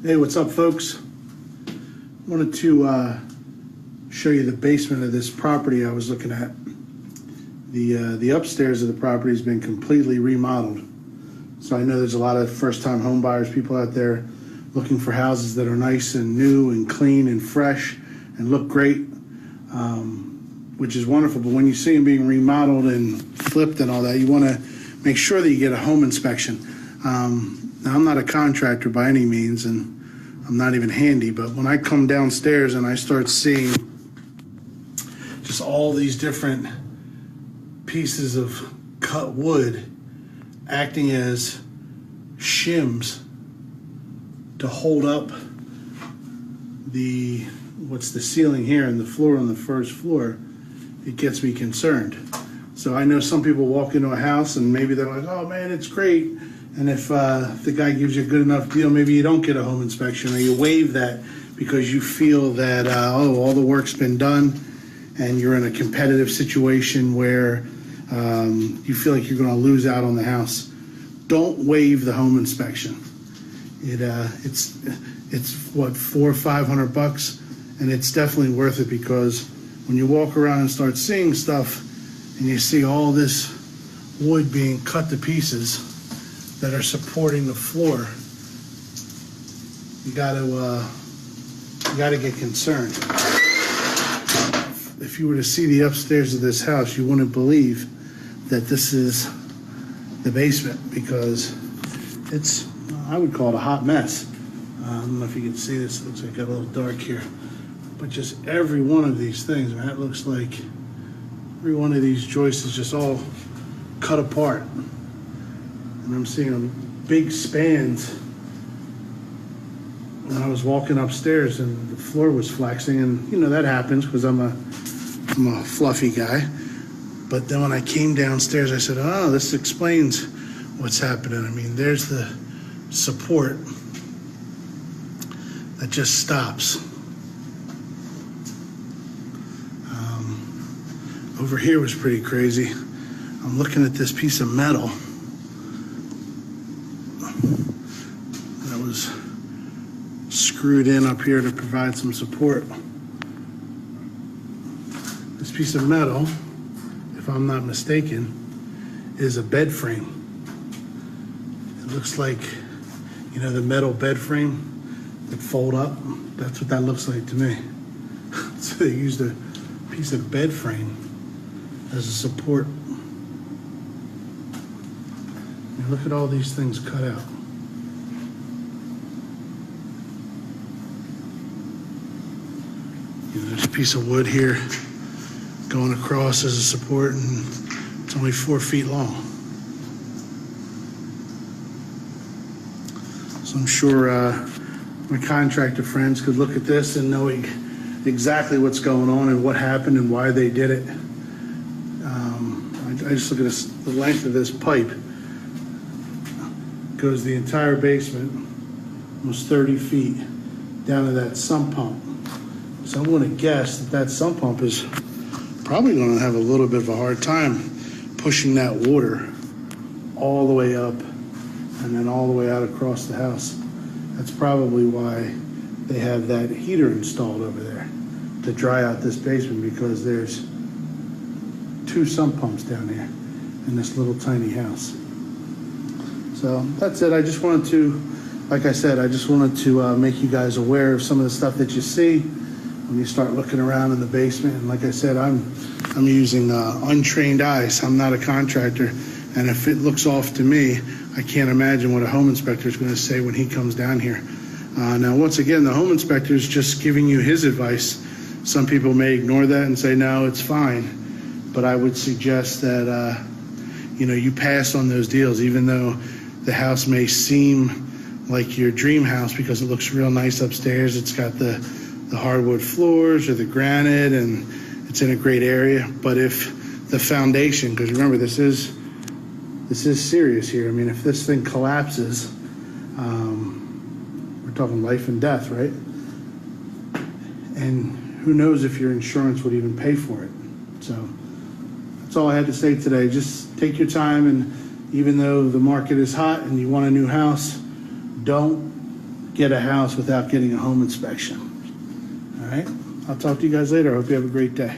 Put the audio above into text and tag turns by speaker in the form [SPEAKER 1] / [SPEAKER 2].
[SPEAKER 1] Hey, what's up, folks? Wanted to show you the basement of this property I was looking at. The upstairs of the property has been completely remodeled. So I know there's a lot of first-time home buyers, people out there looking for houses that are nice and new and clean and fresh and look great, which is wonderful. But when you see them being remodeled and flipped and all that, you want to make sure that you get a home inspection. Now, I'm not a contractor by any means, and I'm not even handy, but when I come downstairs and I start seeing just all these different pieces of cut wood acting as shims to hold up the ceiling here and the floor on the first floor, it gets me concerned. So I know some people walk into a house and maybe they're like, oh man, it's great. And if the guy gives you a good enough deal, maybe you don't get a home inspection, or you waive that because you feel that, all the work's been done and you're in a competitive situation where you feel like you're going to lose out on the house. Don't waive the home inspection. It's what, $400 or $500, and it's definitely worth it, because when you walk around and start seeing stuff and you see all this wood being cut to pieces that are supporting the floor, you gotta get concerned. If you were to see the upstairs of this house, you wouldn't believe that this is the basement, because it's, I would call it a hot mess. I don't know if you can see this, it looks like it got a little dark here, but just every one of these things, man, it looks like every one of these joists is just all cut apart. And I'm seeing big spans when I was walking upstairs, and the floor was flexing, and you know that happens because I'm a fluffy guy. But then when I came downstairs, I said, oh, this explains what's happening. I mean, there's the support that just stops. Over here was pretty crazy. I'm looking at this piece of metal that was screwed in up here to provide some support. This piece of metal, if I'm not mistaken, is a bed frame. It looks like, you know, the metal bed frame that fold up. That's what that looks like to me. So they used a piece of bed frame as a support. I mean, look at all these things cut out. You know, there's a piece of wood here going across as a support, and it's only 4 feet long. So I'm sure my contractor friends could look at this and know exactly what's going on and what happened and why they did it. I just look at the length of this pipe. It goes the entire basement, almost 30 feet, down to that sump pump. So I'm going to guess that sump pump is probably going to have a little bit of a hard time pushing that water all the way up and then all the way out across the house. That's probably why they have that heater installed over there, to dry out this basement, because there's 2 sump pumps down here in this little tiny house. So that's it. I just wanted to, like I said, I just wanted to make you guys aware of some of the stuff that you see when you start looking around in the basement. And like I said, I'm using untrained eyes. I'm not a contractor, and if it looks off to me, I can't imagine what a home inspector is going to say when he comes down here. Now, once again, the home inspector is just giving you his advice. Some people may ignore that and say, no, it's fine. But I would suggest that, you pass on those deals, even though the house may seem like your dream house because it looks real nice upstairs. It's got the hardwood floors or the granite, and it's in a great area. But if the foundation, because remember, this is serious here. I mean, if this thing collapses, we're talking life and death, right? And who knows if your insurance would even pay for it. So that's all I had to say today. Just take your time, and even though the market is hot and you want a new house, don't get a house without getting a home inspection. All right? I'll talk to you guys later. I hope you have a great day.